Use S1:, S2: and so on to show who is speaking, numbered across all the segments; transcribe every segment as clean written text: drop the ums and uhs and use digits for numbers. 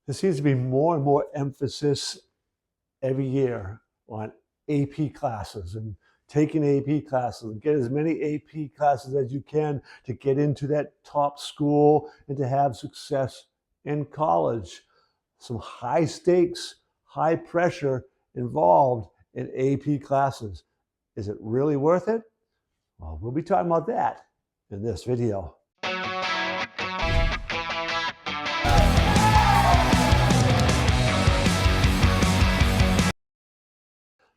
S1: There seems to be more and more emphasis every year on AP classes and taking AP classes and get as many AP classes as you can to get into that top school and to have success in college. Some high stakes, high pressure involved in AP classes. Is it really worth it? Well, we'll be talking about that in this video.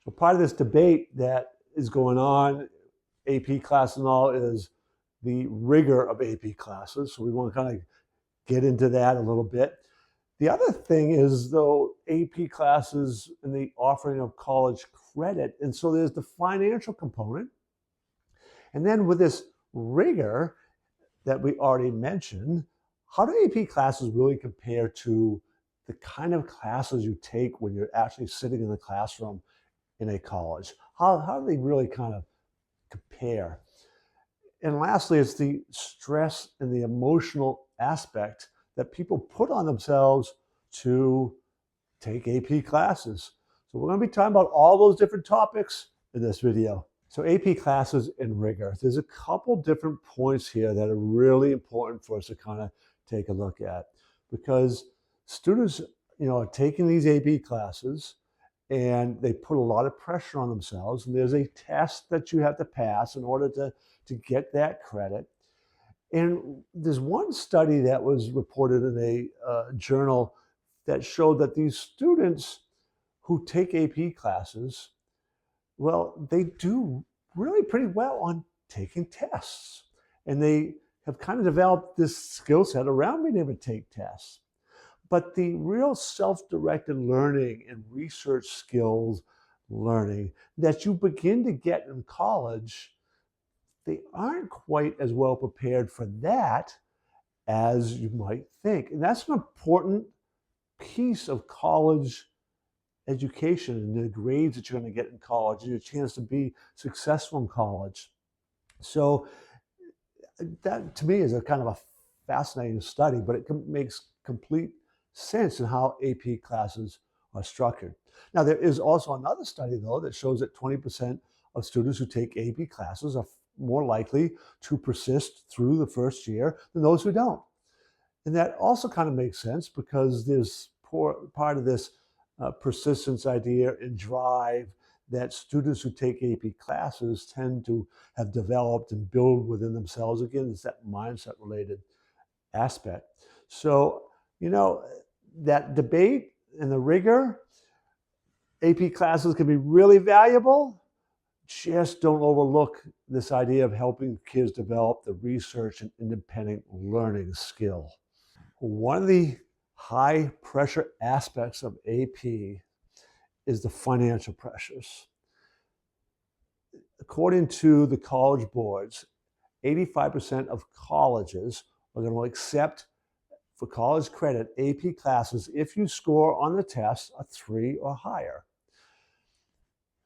S1: So part of this debate that is going on, AP class and all, is the rigor of AP classes. So we want to kind of get into that a little bit. The other thing is, though, AP classes and the offering of college credit. And so there's the financial component. And then with this rigor that we already mentioned, how do AP classes really compare to the kind of classes you take when you're actually sitting in the classroom in a college? How do they really kind of compare? And lastly, it's the stress and the emotional aspect that people put on themselves to take AP classes. So we're going to be talking about all those different topics in this video. So AP classes and rigor. There's a couple different points here that are really important for us to kind of take a look at, because students, are taking these AP classes and they put a lot of pressure on themselves, and there's a test that you have to pass in order to get that credit. And there's one study that was reported in a journal that showed that these students who take AP classes, well, they do really pretty well on taking tests. And they have kind of developed this skill set around being able to take tests. But the real self-directed learning and research skills learning that you begin to get in college, they aren't quite as well prepared for that as you might think. And that's an important piece of college education and the grades that you're going to get in college and your chance to be successful in college. So that to me is a kind of a fascinating study, but it makes complete sense in how AP classes are structured. Now, there is also another study, though, that shows that 20% of students who take AP classes are more likely to persist through the first year than those who don't. And that also kind of makes sense because there's part of this persistence idea and drive that students who take AP classes tend to have developed and build within themselves. Again, it's that mindset related aspect. So, that debate and the rigor, AP classes can be really valuable. Just don't overlook this idea of helping kids develop the research and independent learning skill. One of the high pressure aspects of AP is the financial pressures. According to the college boards, 85% of colleges are going to accept for college credit AP classes if you score on the test a 3 or higher.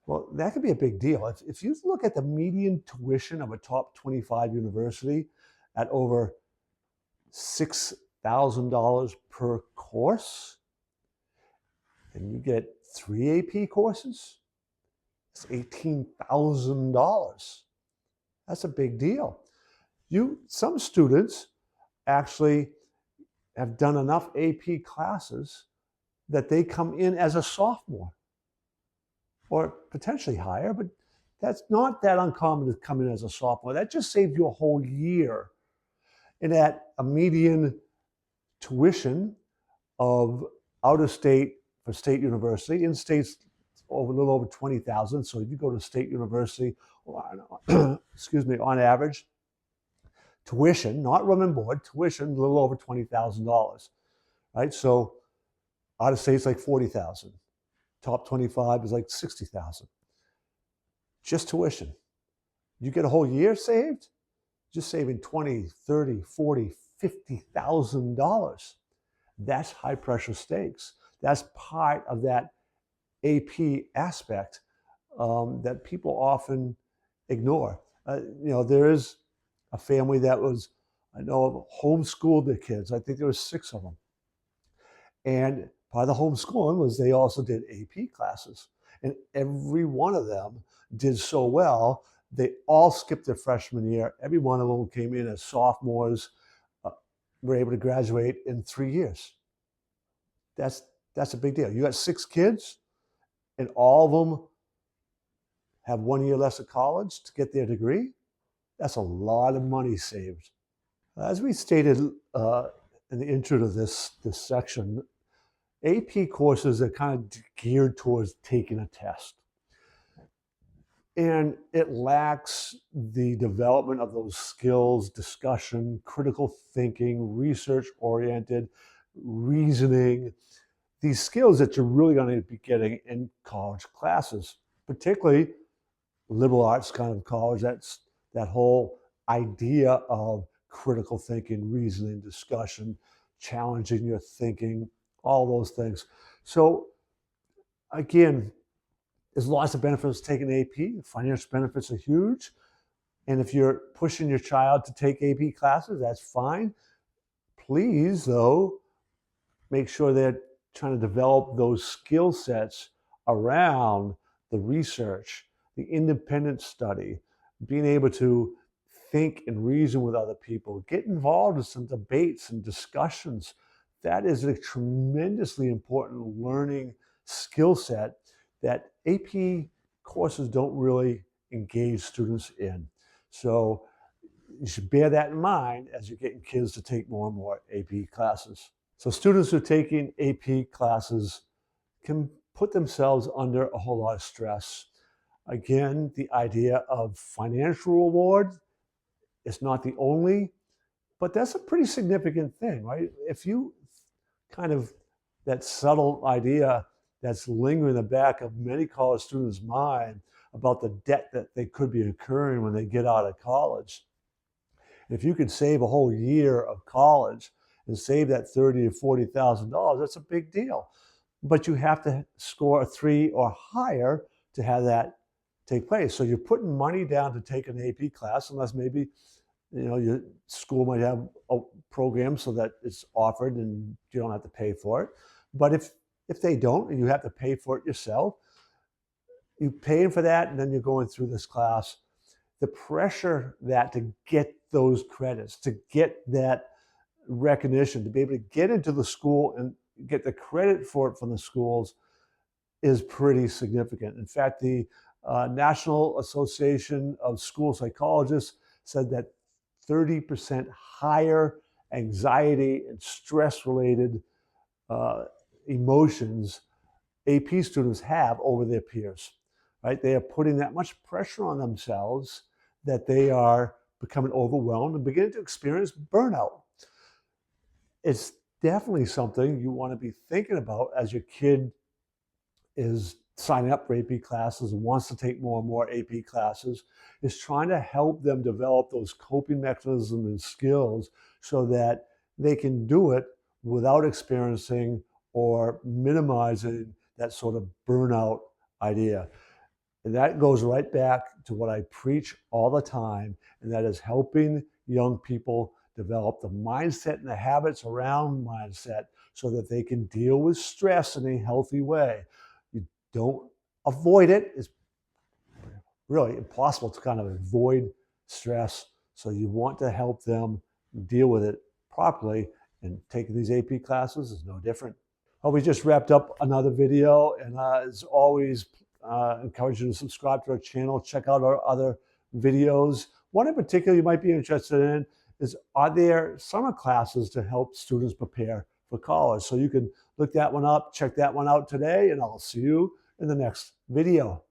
S1: Well, that could be a big deal. If you look at the median tuition of a top 25 university at over $6,000 per course, and you get 3 AP courses, it's $18,000. That's a big deal. Some students actually have done enough AP classes that they come in as a sophomore or potentially higher, but that's not that uncommon to come in as a sophomore. That just saved you a whole year. And at a median tuition of out of state for state university, in states a little over 20,000. So if you go to state university, excuse me, on average, tuition, not room and board, tuition, a little over $20,000, right? So out of state's like 40,000. Top 25 is like 60,000. Just tuition. You get a whole year saved, just saving $20, $30, $40, $50,000. That's high pressure stakes. That's part of that AP aspect that people often ignore. There is a family that was, I know, homeschooled their kids. I think there was 6 of them. And part of the homeschooling was they also did AP classes. And every one of them did so well, they all skipped their freshman year. Every one of them came in as sophomores, uh, were able to graduate in 3 years. That's that's a big deal. You got 6 kids, and all of them have 1 year less of college to get their degree. That's a lot of money saved. As we stated in the intro to this section, AP courses are kind of geared towards taking a test. And it lacks the development of those skills, discussion, critical thinking, research oriented, reasoning, these skills that you're really going to be getting in college classes, particularly liberal arts kind of college. That's that whole idea of critical thinking, reasoning, discussion, challenging your thinking, all those things. So again, there's lots of benefits to taking AP. Financial benefits are huge. And if you're pushing your child to take AP classes, that's fine. Please, though, make sure they're trying to develop those skill sets around the research, the independent study, being able to think and reason with other people, get involved in some debates and discussions. That is a tremendously important learning skill set that AP courses don't really engage students in. So you should bear that in mind as you're getting kids to take more and more AP classes. So students who are taking AP classes can put themselves under a whole lot of stress. Again, the idea of financial reward is not the only, but that's a pretty significant thing, right? If you kind of, that subtle idea that's lingering in the back of many college students' mind about the debt that they could be incurring when they get out of college. If you could save a whole year of college and save that $30,000 to $40,000, that's a big deal. But you have to score a 3 or higher to have that take place. So you're putting money down to take an AP class, unless maybe your school might have a program so that it's offered and you don't have to pay for it. But if they don't and you have to pay for it yourself, you're paying for that and then you're going through this class. The pressure that to get those credits, to get that recognition, to be able to get into the school and get the credit for it from the schools is pretty significant. In fact, the National Association of School Psychologists said that 30% higher anxiety and stress-related emotions AP students have over their peers, right? They are putting that much pressure on themselves that they are becoming overwhelmed and beginning to experience burnout. It's definitely something you want to be thinking about as your kid is signing up for AP classes and wants to take more and more AP classes, is trying to help them develop those coping mechanisms and skills so that they can do it without experiencing or minimizing that sort of burnout idea. And that goes right back to what I preach all the time, and that is helping young people develop the mindset and the habits around mindset so that they can deal with stress in a healthy way. You don't avoid it. It's really impossible to kind of avoid stress. So you want to help them deal with it properly, and taking these AP classes is no different. Well, we just wrapped up another video, and as always, encourage you to subscribe to our channel, check out our other videos. One in particular you might be interested in is, are there summer classes to help students prepare for college? So you can look that one up, check that one out today, and I'll see you in the next video.